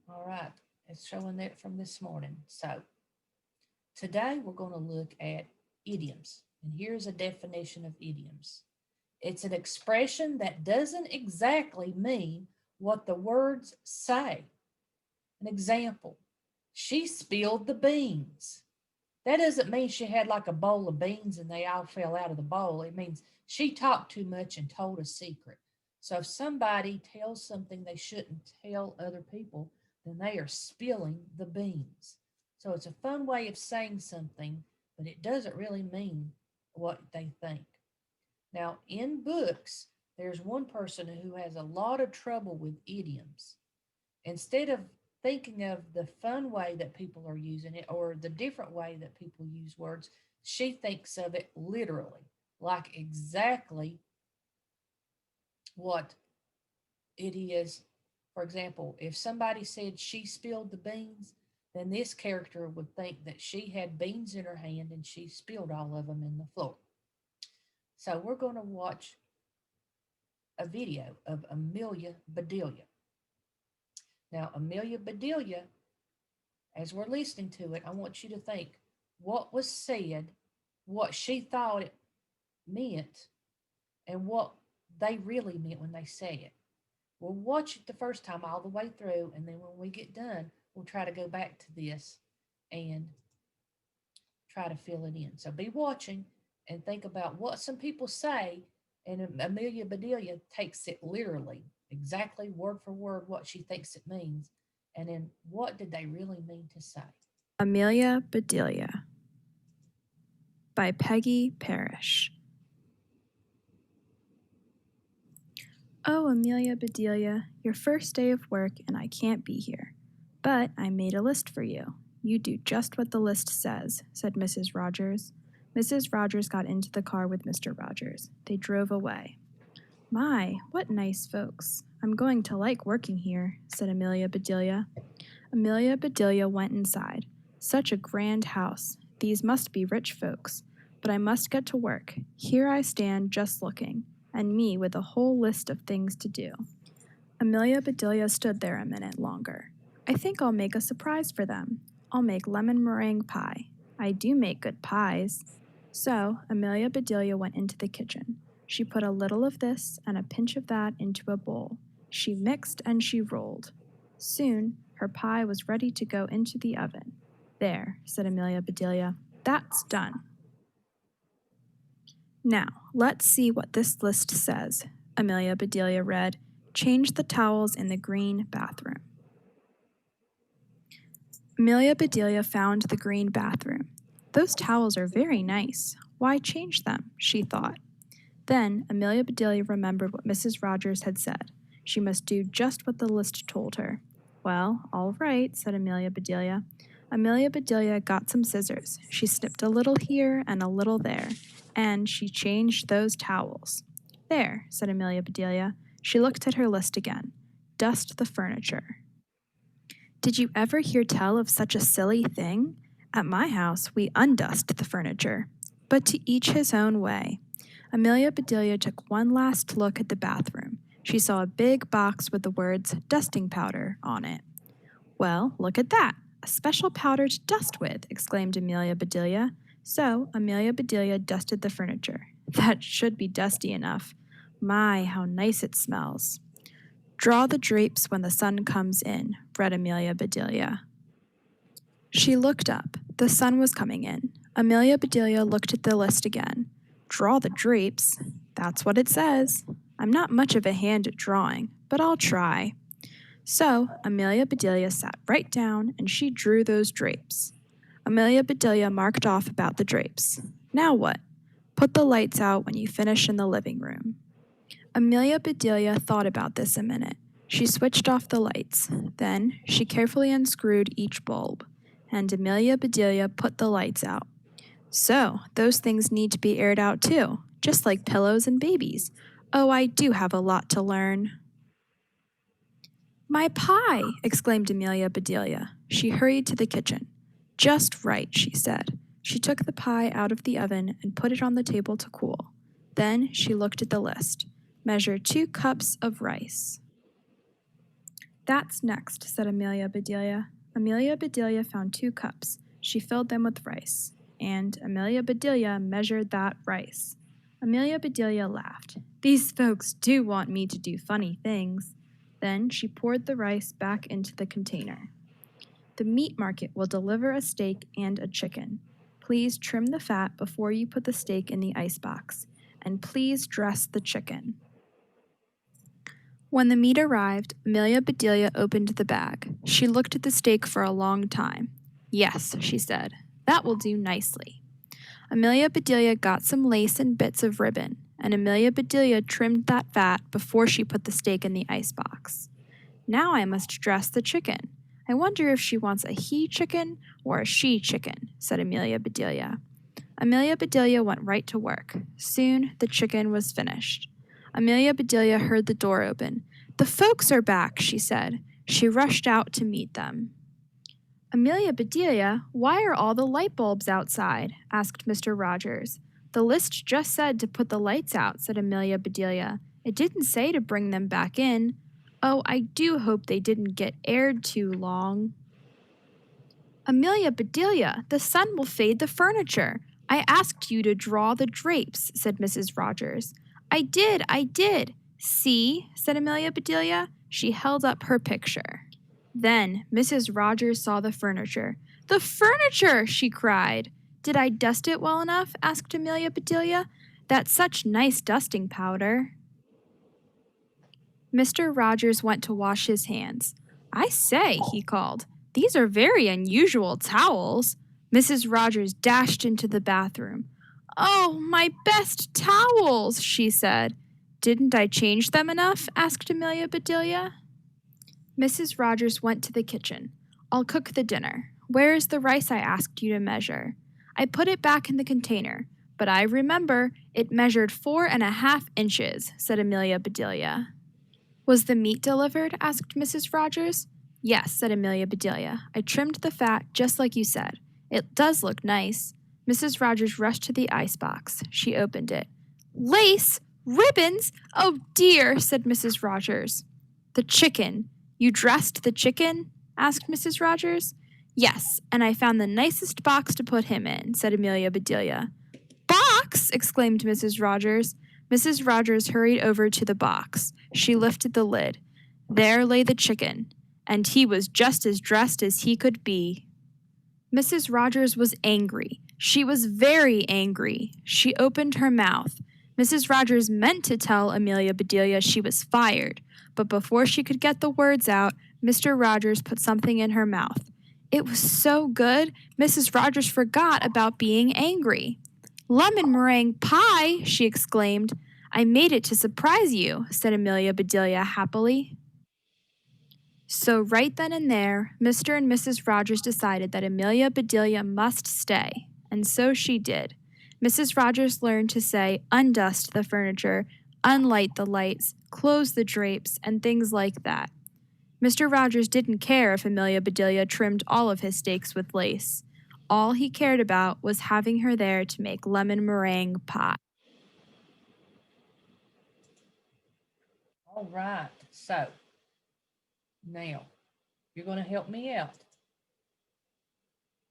All right, it's showing that from this morning. So today we're going to look at idioms. And here's a definition of idioms. It's an expression that doesn't exactly mean what the words say. An example, she spilled the beans. That doesn't mean she had like a bowl of beans and they all fell out of the bowl. It means she talked too much and told a secret. So if somebody tells something they shouldn't tell other people, then they are spilling the beans. So it's a fun way of saying something, but it doesn't really mean what they think. Now, in books, there's one person who has a lot of trouble with idioms. Instead of thinking of the fun way that people are using it or the different way that people use words, she thinks of it literally, like exactly what it is. For example, if somebody said she spilled the beans, then this character would think that she had beans in her hand and she spilled all of them in the floor. So we're going to watch a video of Amelia Bedelia. Now, Amelia Bedelia, as we're listening to it, I want you to think what was said, what she thought it meant, and what they really meant when they say it. We'll watch it the first time all the way through, and then when we get done, we'll try to go back to this and try to fill it in. So be watching and think about what some people say, and Amelia Bedelia takes it literally, exactly word for word what she thinks it means, and then what did they really mean to say. Amelia Bedelia by Peggy Parrish. Oh, Amelia Bedelia, your first day of work and I can't be here. But I made a list for you. You do just what the list says, said Mrs. Rogers. Mrs. Rogers got into the car with Mr. Rogers. They drove away. My, what nice folks. I'm going to like working here, said Amelia Bedelia. Amelia Bedelia went inside. Such a grand house. These must be rich folks. But I must get to work. Here I stand just looking, and me with a whole list of things to do. Amelia Bedelia stood there a minute longer. I think I'll make a surprise for them. I'll make lemon meringue pie. I do make good pies. So Amelia Bedelia went into the kitchen. She put a little of this and a pinch of that into a bowl. She mixed and she rolled. Soon her pie was ready to go into the oven. There, said Amelia Bedelia, that's done. Now, let's see what this list says. Amelia Bedelia read, change the towels in the green bathroom. Amelia Bedelia found the green bathroom. Those towels are very nice. Why change them? She thought. Then Amelia Bedelia remembered what Mrs. Rogers had said. She must do just what the list told her. Well, all right, said Amelia Bedelia. Amelia Bedelia got some scissors. She snipped a little here and a little there, and she changed those towels. There, said Amelia Bedelia. She looked at her list again. Dust the furniture. Did you ever hear tell of such a silly thing? At my house, we undust the furniture. But to each his own way. Amelia Bedelia took one last look at the bathroom. She saw a big box with the words dusting powder on it. Well, look at that! A special powder to dust with, exclaimed Amelia Bedelia. So Amelia Bedelia dusted the furniture. That should be dusty enough. My, how nice it smells. Draw the drapes when the sun comes in, read Amelia Bedelia. She looked up. The sun was coming in. Amelia Bedelia looked at the list again. Draw the drapes? That's what it says. I'm not much of a hand at drawing, but I'll try. So Amelia Bedelia sat right down and she drew those drapes. Amelia Bedelia marked off about the drapes. Now what? Put the lights out when you finish in the living room. Amelia Bedelia thought about this a minute. She switched off the lights. Then she carefully unscrewed each bulb, and Amelia Bedelia put the lights out. So, those things need to be aired out too, just like pillows and babies. Oh, I do have a lot to learn. My pie! Exclaimed Amelia Bedelia. She hurried to the kitchen. Just right, she said. She took the pie out of the oven and put it on the table to cool. Then she looked at the list. Measure 2 cups of rice. That's next, said Amelia Bedelia. Amelia Bedelia found 2 cups. She filled them with rice, and Amelia Bedelia measured that rice. Amelia Bedelia laughed. These folks do want me to do funny things. Then she poured the rice back into the container. The meat market will deliver a steak and a chicken. Please trim the fat before you put the steak in the icebox, and please dress the chicken. When the meat arrived, Amelia Bedelia opened the bag. She looked at the steak for a long time. Yes, she said, that will do nicely. Amelia Bedelia got some lace and bits of ribbon, and Amelia Bedelia trimmed that fat before she put the steak in the icebox. Now I must dress the chicken. I wonder if she wants a he chicken or a she chicken, said Amelia Bedelia. Amelia Bedelia went right to work. Soon the chicken was finished. Amelia Bedelia heard the door open. The folks are back, she said. She rushed out to meet them. Amelia Bedelia, why are all the light bulbs outside? Asked Mr. Rogers. The list just said to put the lights out, said Amelia Bedelia. It didn't say to bring them back in. Oh, I do hope they didn't get aired too long. Amelia Bedelia, the sun will fade the furniture. I asked you to draw the drapes, said Mrs. Rogers. I did. See, said Amelia Bedelia. She held up her picture. Then Mrs. Rogers saw the furniture. The furniture, she cried. Did I dust it well enough? Asked Amelia Bedelia. That's such nice dusting powder. Mr. Rogers went to wash his hands. I say, he called, these are very unusual towels. Mrs. Rogers dashed into the bathroom. Oh, my best towels, she said. Didn't I change them enough? Asked Amelia Bedelia. Mrs. Rogers went to the kitchen. I'll cook the dinner. Where is the rice I asked you to measure? I put it back in the container, but I remember it measured 4.5 inches, said Amelia Bedelia. Was the meat delivered? Asked Mrs. Rogers. Yes, said Amelia Bedelia. I trimmed the fat just like you said. It does look nice. Mrs. Rogers rushed to the icebox. She opened it. Lace? Ribbons? Oh dear, said Mrs. Rogers. The chicken. You dressed the chicken? Asked Mrs. Rogers. Yes, and I found the nicest box to put him in, said Amelia Bedelia. Box? Exclaimed Mrs. Rogers. Mrs. Rogers hurried over to the box. She lifted the lid. There lay the chicken, and he was just as dressed as he could be. Mrs. Rogers was angry. She was very angry. She opened her mouth. Mrs. Rogers meant to tell Amelia Bedelia she was fired, but before she could get the words out, Mr. Rogers put something in her mouth. It was so good, Mrs. Rogers forgot about being angry. Lemon meringue pie, she exclaimed. I made it to surprise you, said Amelia Bedelia happily. So right then and there, Mr. and Mrs. Rogers decided that Amelia Bedelia must stay, and so she did. Mrs. Rogers learned to say undust the furniture, unlight the lights, close the drapes, and things like that. Mr. Rogers didn't care if Amelia Bedelia trimmed all of his steaks with lace. All he cared about was having her there to make lemon meringue pie. All right. So now you're going to help me out.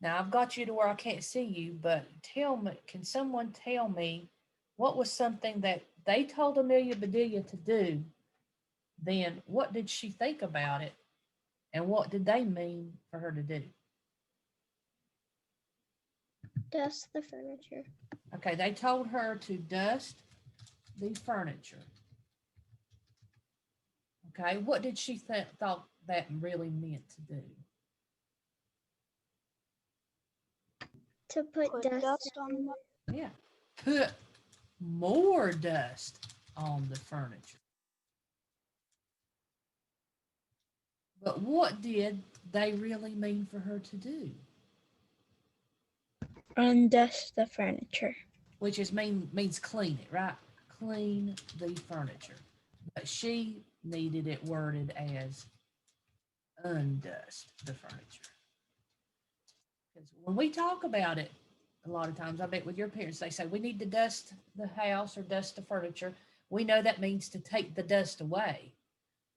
Now I've got you to where I can't see you, but tell me, can someone tell me what was something that they told Amelia Bedelia to do? Then what did she think about it? And what did they mean for her to do? Dust the furniture. Okay, they told her to dust the furniture. Okay, what did she thought that really meant to do? To put dust on. Yeah, put more dust on the furniture. But what did they really mean for her to do? Undust the furniture. Which is means clean it, right? Clean the furniture. But she needed it worded as undust the furniture. Because when we talk about it, a lot of times, I bet with your parents, they say, we need to dust the house or dust the furniture. We know that means to take the dust away.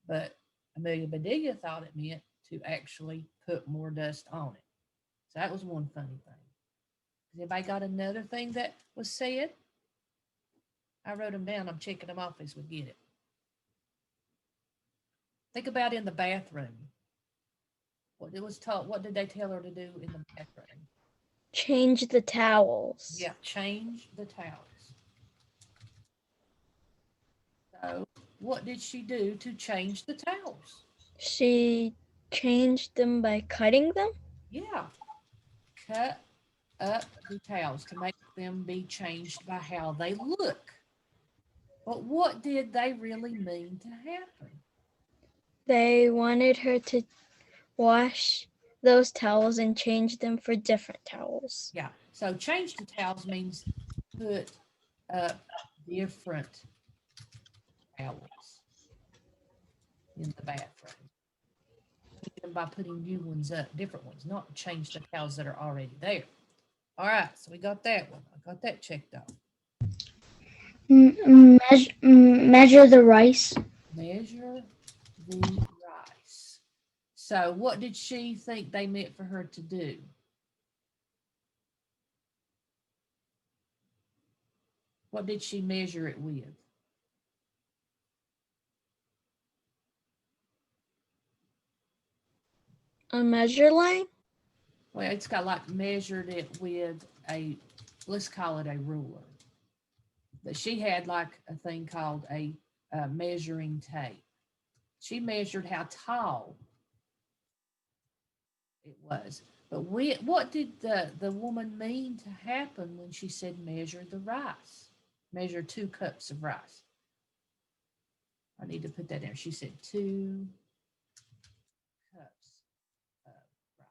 But Amelia Bedelia thought it meant to actually put more dust on it. So that was one funny thing. Has anybody got another thing that was said? I wrote them down. I'm checking them off as we get it. Think about in the bathroom. What it was taught. What did they tell her to do in the bathroom? Change the towels. Yeah, change the towels. So, what did she do to change the towels? She changed them by cutting them. Yeah, cut up the towels to make them be changed by how they look. But what did they really mean to happen? They wanted her to wash those towels and change them for different towels. Yeah, so change the towels means put up different towels in the bathroom. And by putting new ones up, different ones, not change the towels that are already there. All right, so we got that one. I got that checked off. Measure the rice. Measure the rice. So what did she think they meant for her to do? What did she measure it with? A measure line. Well, it's got like measured it with a, let's call it a ruler. But she had like a thing called a measuring tape. She measured how tall it was. But what did the woman mean to happen when she said measure the rice? Measure 2 cups of rice. I need to put that in. She said 2 cups of rice.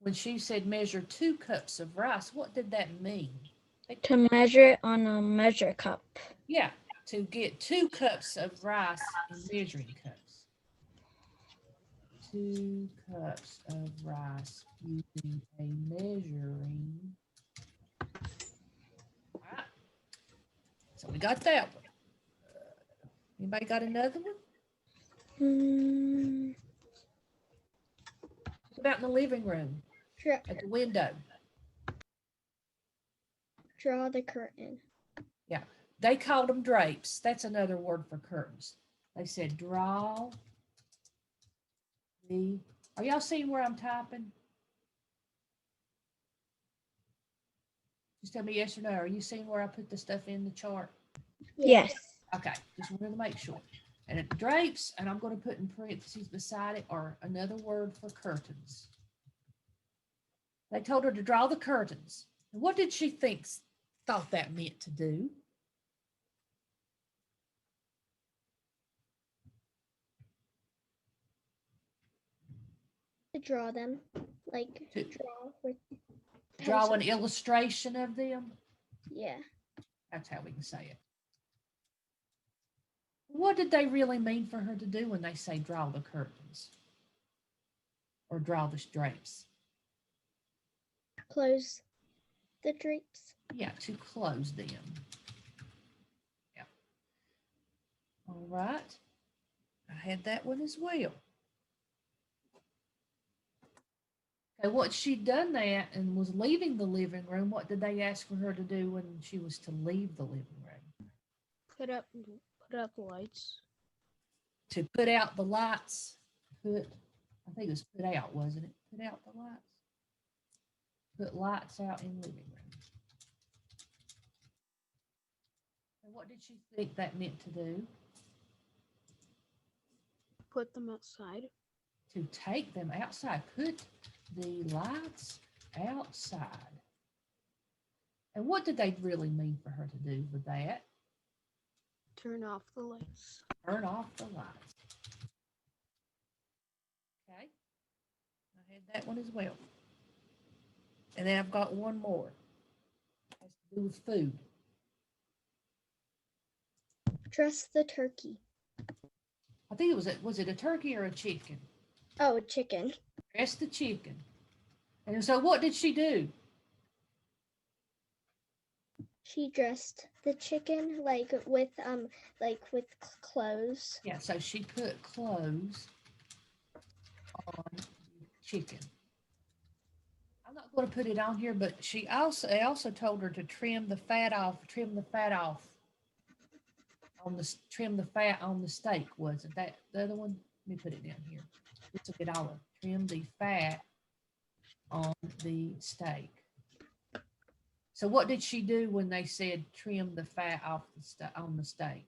When she said measure 2 cups of rice, what did that mean? To measure it on a measure cup. Yeah, to get 2 cups of rice in measuring cups. 2 cups of rice using a measuring. All right. So we got that one. Anybody got another one? What about in the living room? At the window. Draw the curtain. Yeah, they called them drapes. That's another word for curtains. They said draw the, are y'all seeing where I'm typing? Just tell me yes or no. Are you seeing where I put the stuff in the chart? Yes. Okay, just wanted to make sure. And it drapes, and I'm going to put in parentheses beside it, are another word for curtains. They told her to draw the curtains. What did she thought that meant to do? To draw them, like To draw with draw an illustration of them. Yeah. That's how we can say it. What did they really mean for her to do when they say draw the curtains or draw the drapes? Close the drapes. Yeah, to close them. Yeah. All right. I had that one as well. Okay, once she'd done that and was leaving the living room, what did they ask for her to do when she was to leave the living room? Put up the lights. To put out the lights. I think it was put out, wasn't it? Put out the lights. Put lights out in living room. And what did she think that meant to do? Put them outside. To take them outside. Put the lights outside. And what did they really mean for her to do with that? Turn off the lights. Turn off the lights. Okay. I had that one as well. And then I've got one more. It has to do with food. Dress the turkey. I think was it a turkey or a chicken? Oh, a chicken. Dress the chicken. And so what did she do? She dressed the chicken like with clothes. Yeah, so she put clothes on the chicken. I'm not going to put it on here, but I also told her to trim the fat off trim the fat on the steak. Wasn't that the other one? Let me put it down here. This will get all of it. Trim the fat on the steak. So what did she do when they said trim the fat off on the steak?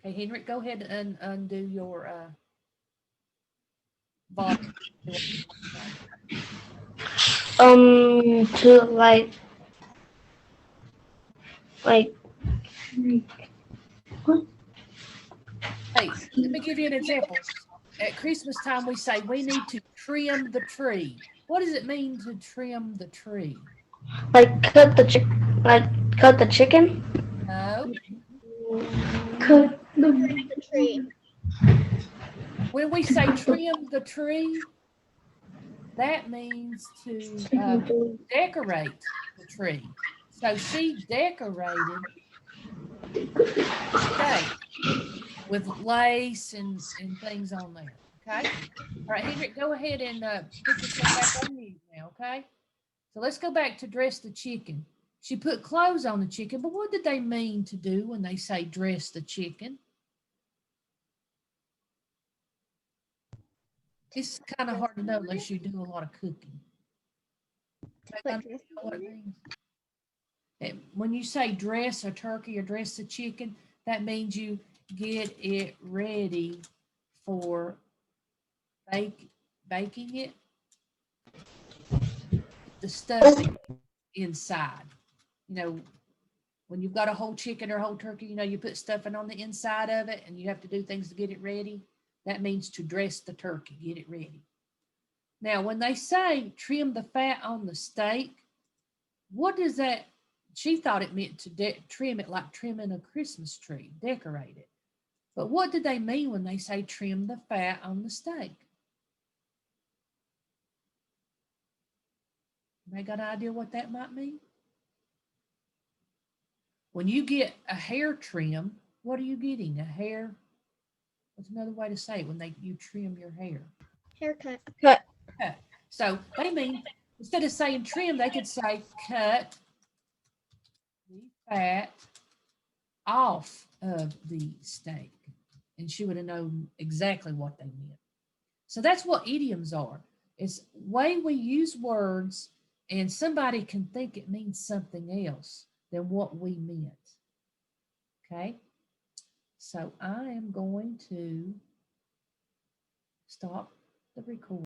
Okay, Henrik, go ahead and undo your volume. To like Hey, let me give you an example. At Christmas time, we say we need to trim the tree. What does it mean to trim the tree? cut the chicken. No. Cut the The tree. When we say trim the tree, that means to decorate the tree. So she decorated the steak with lace and things on there. Okay. All right, Henrik, go ahead and put yourself back on mute now. Okay. So let's go back to dress the chicken. She put clothes on the chicken, but what did they mean to do when they say dress the chicken? It's kind of hard to know unless you do a lot of cooking. Put You know what it means? When you say dress a turkey or dress the chicken, that means you get it ready for baking it, the stuffing inside. You know, when you've got a whole chicken or whole turkey, you put stuffing on the inside of it and you have to do things to get it ready. That means to dress the turkey, get it ready. Now, when they say trim the fat on the steak, what does that? She thought it meant to trim it like trimming a Christmas tree, decorate it. But what did they mean when they say trim the fat on the steak? They got an idea what that might mean? When you get a hair trim, what are you getting? A hair? What's another way to say it when you trim your hair? Haircut. Cut. Cut. So they mean instead of saying trim, they could say cut the fat off of the steak. And she would have known exactly what they meant. So that's what idioms are. It's way we use words and somebody can think it means something else than what we meant. Okay. So I am going to stop the recording.